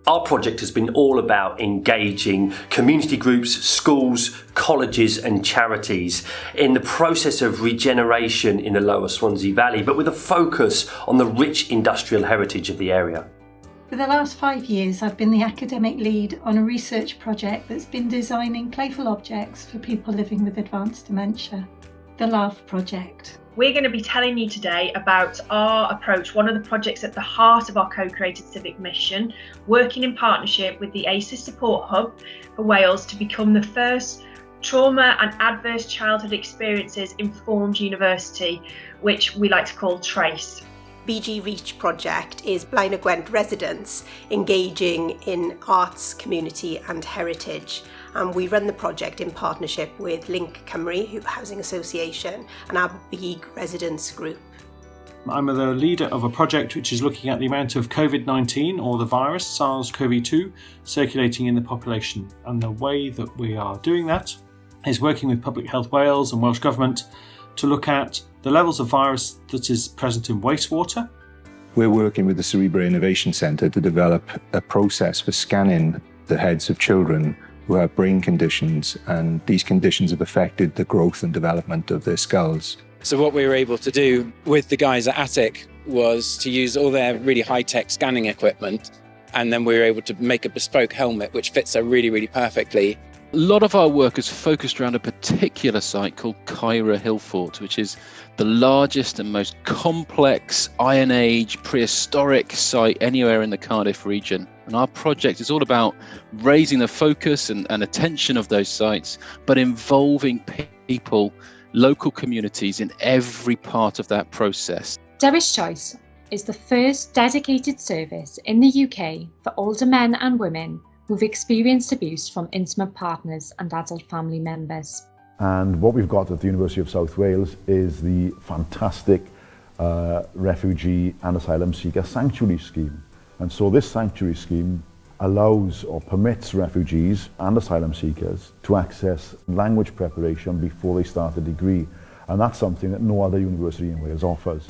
Our project has been all about engaging community groups, schools, colleges and charities in the process of regeneration in the Lower Swansea Valley, but with a focus on the rich industrial heritage of the area. For the last 5 years, I've been the academic lead on a research project that's been designing playful objects for people living with advanced dementia, the Laugh Project. We're going to be telling you today about our approach, one of the projects at the heart of our co-created civic mission, working in partnership with the ACES Support Hub for Wales to become the first trauma and adverse childhood experiences informed university, which we like to call TRACE. BG Reach project is Blaen y Gwent residents engaging in arts, community and heritage. And we run the project in partnership with Link Cymru Housing Association and our BG residents group. I'm the leader of a project which is looking at the amount of COVID-19 or the virus SARS-CoV-2 circulating in the population. And the way that we are doing that is working with Public Health Wales and Welsh Government to look at the levels of virus that is present in wastewater. We're working with the Cerebral Innovation Centre to develop a process for scanning the heads of children who have brain conditions, and these conditions have affected the growth and development of their skulls. So what we were able to do with the guys at Attic was to use all their really high-tech scanning equipment, and then we were able to make a bespoke helmet which fits her really, really perfectly. A lot of our work is focused around a particular site called Caira Hill Fort, which is the largest and most complex Iron Age prehistoric site anywhere in the Cardiff region. And our project is all about raising the focus and attention of those sites, but involving people, local communities in every part of that process. Dewis Choice is the first dedicated service in the UK for older men and women who've experienced abuse from intimate partners and adult family members. And what we've got at the University of South Wales is the fantastic refugee and asylum seeker sanctuary scheme. And so this sanctuary scheme allows or permits refugees and asylum seekers to access language preparation before they start a degree. And that's something that no other university in Wales offers.